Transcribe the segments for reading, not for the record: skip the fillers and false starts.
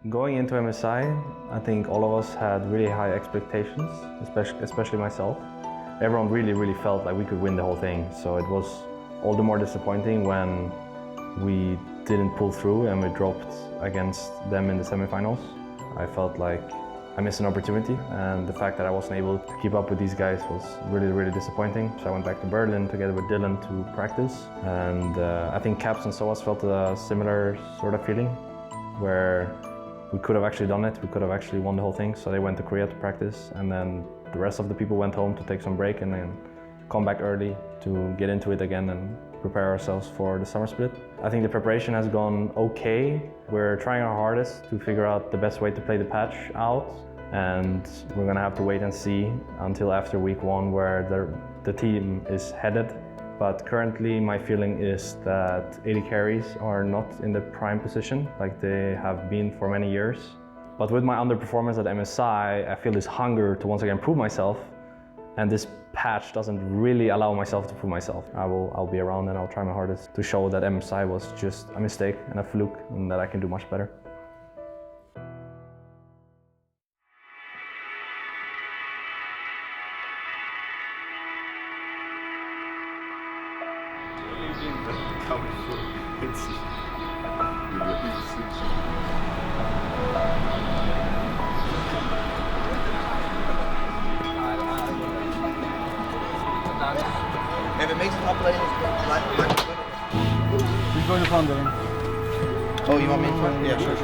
Going into MSI, I think all of us had really high expectations, especially myself. Everyone really felt like we could win the whole thing, so it was all the more disappointing when we didn't pull through and we dropped against them in the semifinals. I felt like I missed an opportunity, and the fact that I wasn't able to keep up with these guys was really disappointing. So I went back to Berlin together with Dylan to practice, and I think Caps and Soaz felt a similar sort of feeling, where we could have actually done it, we could have actually won the whole thing. So they went to Korea to practice, and then the rest of the people went home to take some break and then come back early to get into it again and prepare ourselves for the summer split. I think the preparation has gone okay. We're trying our hardest to figure out the best way to play the patch out, and we're gonna have to wait and see until after week 1 where the team is headed. But currently my feeling is that AD carries are not in the prime position like they have been for many years. But with my underperformance at MSI, I feel this hunger to once again prove myself, and this patch doesn't really allow myself to prove myself. I'll be around and I'll try my hardest to show that MSI was just a mistake and a fluke and that I can do much better. If it makes it up lane, Who's going to front then? oh, you want me in front? Yeah, sure.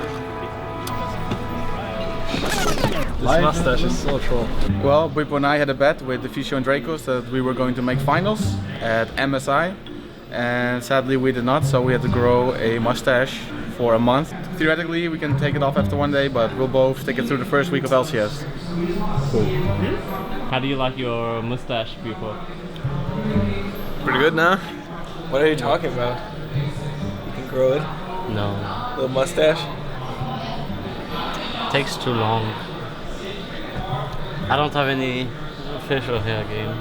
This mustache is so troll. Well, Bwipo and I had a bet with the Fisio and Dracos that we were going to make finals at MSI, and sadly we did not, so we had to grow a mustache for a month. Theoretically we can take it off after 1 day, but we'll both take it through the first week of LCS. Cool. How do you like your mustache, Bwipo? Pretty good now. What are you talking about? You can grow it? No. Little mustache? Takes too long. I don't have any facial hair games.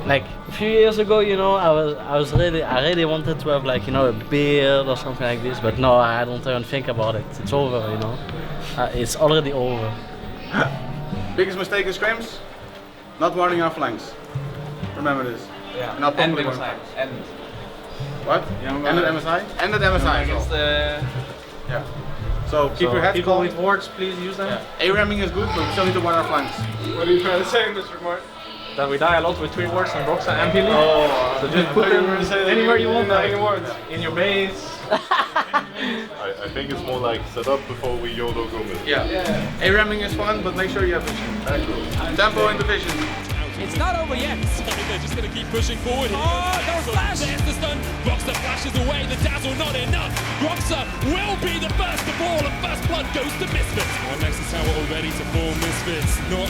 Like a few years ago, you know, I really wanted to have, like, you know, a beard or something like this, but no, I don't even think about it. It's over, you know. It's already over. Biggest mistake in scrims? Not warning our flanks. Remember this. Yeah. Not And properly MSI. And What? And at MSI? And at MSI. against the... Yeah. So keep your head people calm. with wards, please use them. Yeah. A-ramming is good, but we still need to warn our flanks. What are you trying to say, Mr. Mark? That we die a lot with 3 wards and Roxa and Pili. Oh, So just put them anywhere you want, like wards. in your base. I think it's more like set up before we YOLO go mid. Yeah. A-ramming is fun, but make sure you have vision. Tempo and division. It's not over yet. They're just going to keep pushing forward here. Oh, no flash! There's the stun. Roxa flashes away. The dazzle not enough. Roxa will be the first to fall, and first blood goes to Misfits. On Nexus Tower already to fall. Misfits not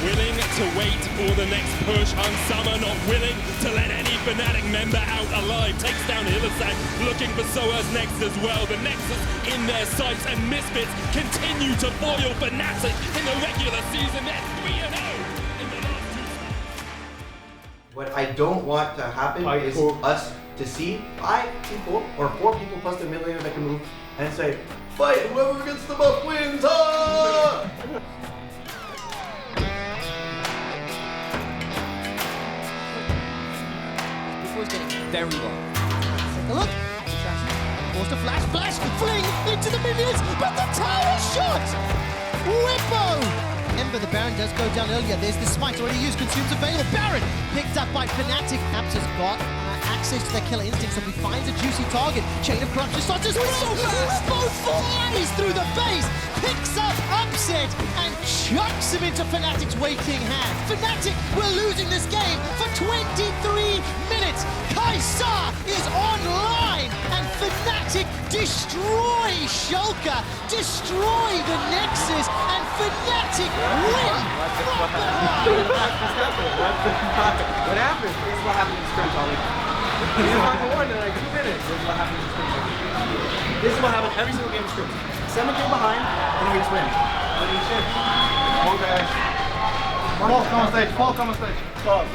willing to wait for the next push. Unsummer not willing to let any Fnatic member out alive. Takes down Illisac, looking for Soaz next as well. The Nexus in their sights, and Misfits continue to foil Fnatic in the regular season. They're 3-0. What I don't want to happen is us to see 5 people or 4 people plus the mid laner that can move and say, fight, whoever gets the buff wins! Ah! Before it's getting very low. Take a look. Forced a flash, fling into the minions, but the tower shot! Whippo! Ember, the Baron does go down earlier. There's the smite already used, consumes available. Baron picked up by Fnatic. Caps has got access to their killer instincts, and he finds a juicy target. Chain of corruption starts as well. Whippo flies through the face, picks up Upset, and chucks him into Fnatic's waking hand. Fnatic were losing this game for 23 minutes. Kaisa is online, and Fnatic destroy Shulker, destroy the Nexus, and Fnatic win from behind. What happened? This is what happened in scrims, Ollie. This is not the one in like 2 minutes. This is what happened in scrims. This is what happened every single game in scrims. 7 game behind, and then we just win. What do you say? Okay. Fall, come on stage. Fall, come on stage. Fall.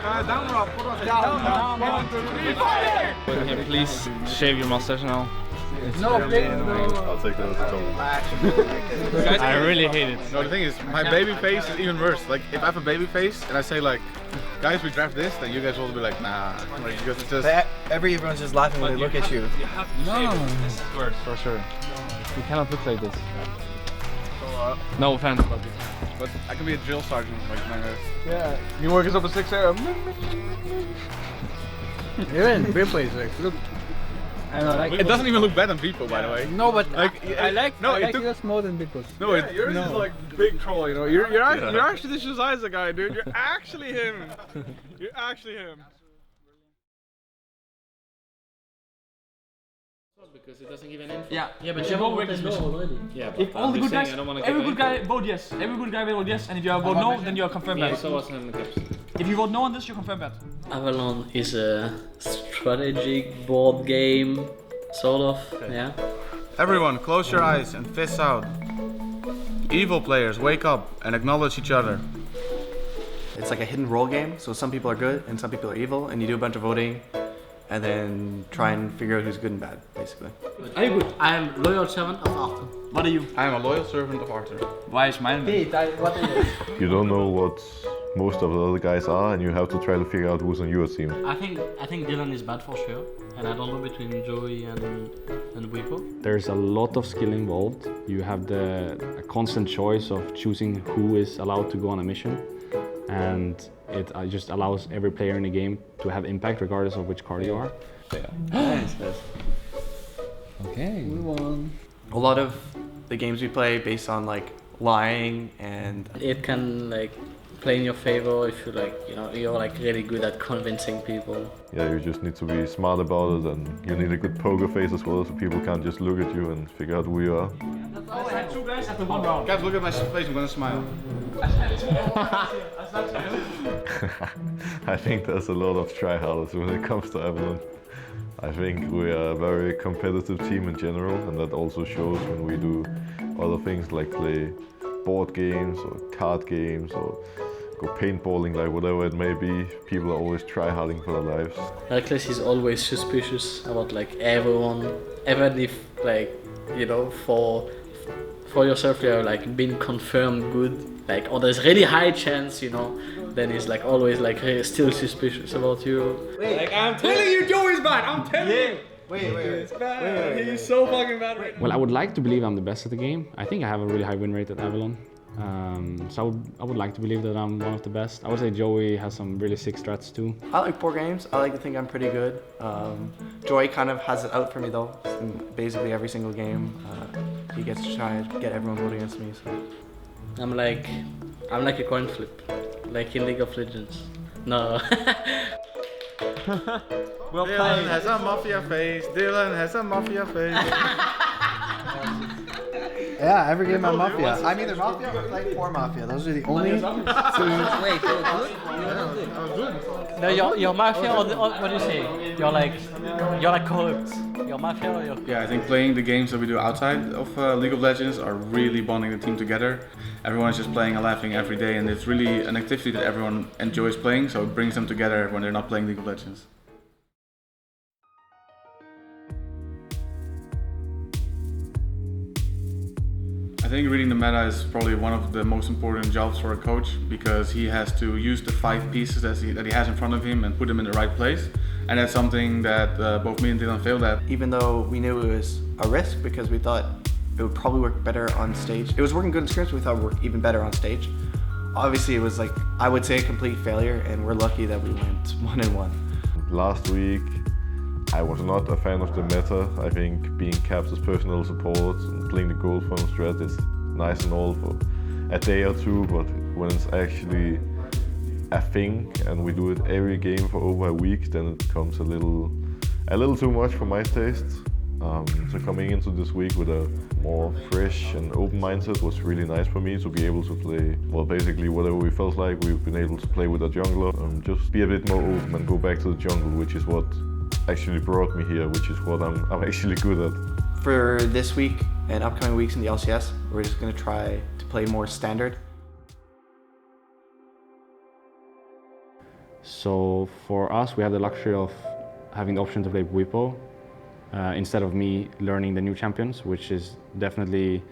Down, Rob. Down. 1, 2, 3, fight it! Can you please shave your mustache now? No, please. I'll take that as a compliment. I really hate it. No, the thing is, my baby face is even worse. Like, if I have a baby face and I say like, guys, we draft this, then you guys will be like, nah, because it's just. Everyone's just laughing when they look at you. No, for sure. You cannot look like this. No offense, but I can be a drill sergeant like my hair. Yeah. You work us up a 6 hour. You're in. Great place, like, look. I know, like, it doesn't even look bad on people, by the way. No, but like I like yours more than Big Boss. No, yours is like big troll, you know. You're actually the Soaz guy, dude. You're actually him. You're actually him. Because it doesn't give an info. Yeah, but you vote with no already. Yeah, but if all the good guys, every good guy vote yes. Every good guy will vote yes, and if you vote no, then you are confirmed bad. If you vote no on this, you're confirmed bad. Avalon is a strategic board game, sort of. Okay. Yeah. Everyone, close your eyes and fists out. Evil players, wake up and acknowledge each other. It's like a hidden role game, so some people are good and some people are evil, and you do a bunch of voting and then try and figure out who's good and bad, basically. Are you good? I am loyal servant of Arthur. What are you? I am a loyal servant of Arthur. Why is mine? What are you? You don't know what most of the other guys are, and you have to try to figure out who's on your team. I think Dylan is bad for sure, and I don't know between Joey and Wipo. There's a lot of skill involved. You have a constant choice of choosing who is allowed to go on a mission, and it just allows every player in the game to have impact regardless of which card you are. Yeah. Nice. Okay. We won. A lot of the games we play based on like lying, and it can like play in your favor if you like, you know, you're like really good at convincing people. Yeah, you just need to be smart about it, and you need a good poker face as well, so people can't just look at you and figure out who you are. Oh, I had 2 guys after 1 round. Guys, look at my face, I'm gonna smile. I think there's a lot of tryharders when it comes to Avalon. I think we are a very competitive team in general, and that also shows when we do other things like play board games or card games or go paintballing, like whatever it may be. People are always tryharding for their lives. Reckless is always suspicious about like everyone, even if like, you know, for yourself you're like been confirmed good, like, or there's really high chance, you know, then he's like always like still suspicious about you. Wait, like, I'm telling you, Joey's bad. I'm telling you. Wait. It's bad. He's so fucking bad right now. Well, I would like to believe I'm the best at the game. I think I have a really high win rate at Avalon. So I would like to believe that I'm one of the best. I would say Joey has some really sick strats too. I like board games. I like to think I'm pretty good. Joey kind of has it out for me though. In basically every single game, he gets to try to get everyone voting against me. So. I'm like a coin flip, like in League of Legends. No. Well Dylan played. has a mafia face. Dylan has a mafia face. Yeah, every game I'm Mafia. I'm either Mafia or playing for Mafia. Those are the only two. Wait, no, you're Mafia or what do you say? You're like corrupt. You're Mafia or you're... Yeah, I think playing the games that we do outside of League of Legends are really bonding the team together. Everyone is just playing and laughing every day, and it's really an activity that everyone enjoys playing, so it brings them together when they're not playing League of Legends. I think reading the meta is probably one of the most important jobs for a coach, because he has to use the 5 pieces that he has in front of him and put them in the right place. And that's something that both me and Dylan failed at. Even though we knew it was a risk, because we thought it would probably work better on stage. It was working good in scrims, but we thought it would work even better on stage. Obviously it was like, I would say a complete failure, and we're lucky that we went 1-1. Last week, I was not a fan of the meta. I think being capped as personal support and playing the gold form strat is nice and all for a day or two, but when it's actually a thing and we do it every game for over a week, then it becomes a little too much for my taste. So coming into this week with a more fresh and open mindset was really nice for me to be able to play, well, basically whatever we felt like. We've been able to play with a jungler, just be a bit more open and go back to the jungle, which is what actually brought me here, which is what I'm actually good at. For this week and upcoming weeks in the LCS, we're just going to try to play more standard. So for us, we have the luxury of having the option to play Bwipo instead of me learning the new champions, which is definitely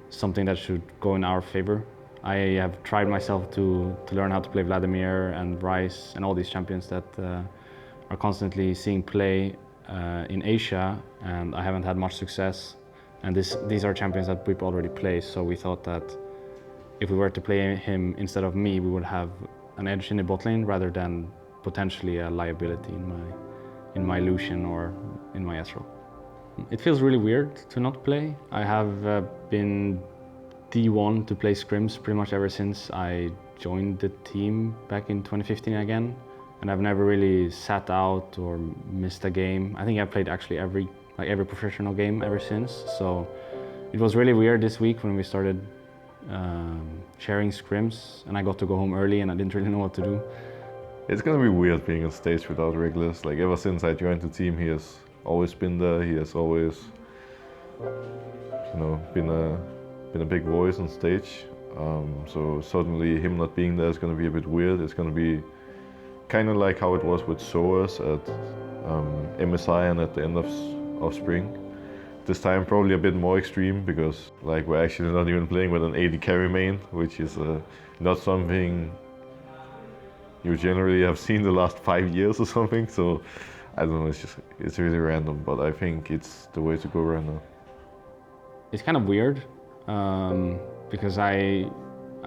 something that should go in our favor. I have tried myself to learn how to play Vladimir and Rice and all these champions that are constantly seeing play in Asia, and I haven't had much success. And these are champions that Bwipo already plays, so we thought that if we were to play him instead of me, we would have an edge in the bot lane rather than potentially a liability in my Lucian or in my Ezreal. It feels really weird to not play. I have been D1 to play scrims pretty much ever since I joined the team back in 2015 again, and I've never really sat out or missed a game. I think I've played actually every professional game ever since, so it was really weird this week when we started sharing scrims and I got to go home early and I didn't really know what to do. It's gonna be weird being on stage without Regulus. Like, ever since I joined the team, he has always been there. He has always, you know, been a big voice on stage. So suddenly him not being there is gonna be a bit weird. It's gonna be kind of like how it was with Soaz at MSI and at the end of spring. This time probably a bit more extreme because like we're actually not even playing with an AD carry main, which is not something you generally have seen the last 5 years or something. So I don't know, it's really random, but I think it's the way to go right now. It's kind of weird because I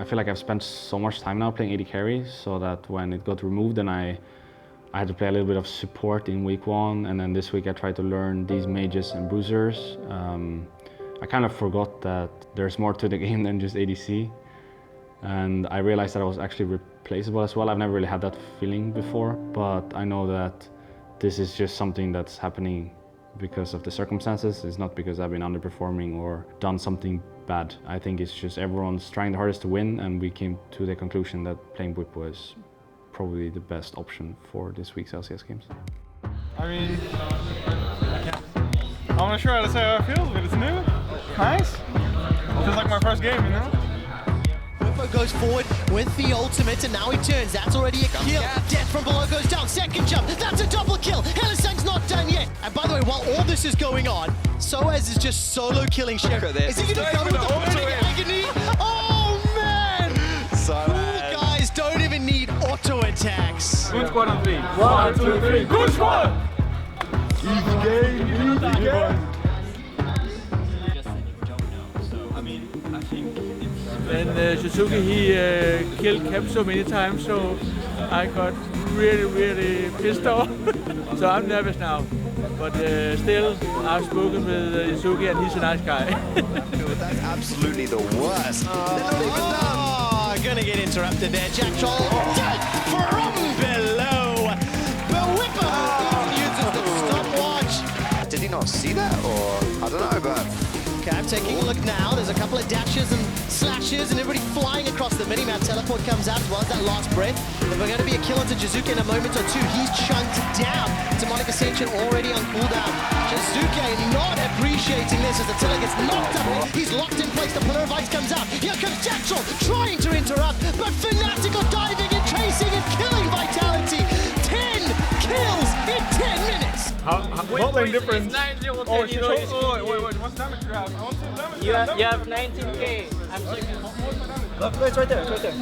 feel like I've spent so much time now playing AD carry, so that when it got removed, then I had to play a little bit of support in week 1, and then this week I tried to learn these mages and bruisers. I kind of forgot that there's more to the game than just ADC, and I realized that I was actually replaceable as well. I've never really had that feeling before, but I know that this is just something that's happening because of the circumstances. It's not because I've been underperforming or done something bad. I think it's just everyone's trying the hardest to win, and we came to the conclusion that playing Bwipo is probably the best option for this week's LCS games. I mean, I'm not sure how to say how it feels, but it's new, nice. Feels like my first game, you know? Bwipo goes forward with the ultimate, and now he turns. That's already a kill. Death from below goes down. Second jump. That's a double kill. Hellissang's not done yet. And by the way, while all this is going on, Soaz is just solo killing Sheriff. Is he going to go with the burning agony? Oh man! Guys don't even need auto attacks. Good squad on 3. 1, 2, 3. Good squad! Easy game, easy game. And Suzuki, he killed Cap so many times, so I got really pissed off. So I'm nervous now, but still, I've spoken with Suzuki and he's a nice guy. That's absolutely the worst. They're not even done. Gonna get interrupted there. Jack Troll from below. Bwipo uses the stopwatch. Did he not see that, or I don't know, but... Okay, I'm taking a look now. There's a couple of dashes and slashes and everybody flying across the minimap. Teleport comes out as well as that last breath. If we're going to be a kill onto Jizuke in a moment or two, he's chunked down. Demonic Ascension already on cooldown. Jizuke not appreciating this as Attila gets knocked up. He's locked in place. The Polar Vice comes out. Here comes Jackal trying to interrupt, but Fnatic are diving and chasing and killing Vitality. 10 kills in 10 minutes. What lane difference? Oh, wait, what's damage you have? I want to see damage. You have 19k. I'm second. Look, it's right there, it's right there.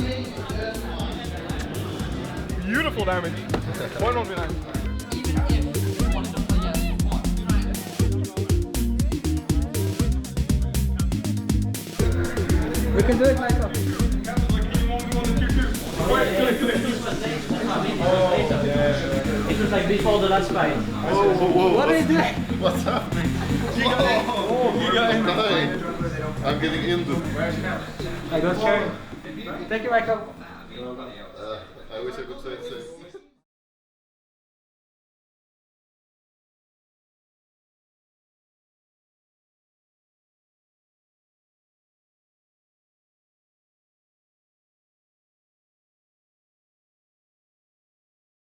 Beautiful damage. 1-1v9. We can do it, Michael. It was like before the last fight. Whoa. What are you doing? What's happening? I'm getting injured. I don't care. Thank you, Michael. I wish I could say the same.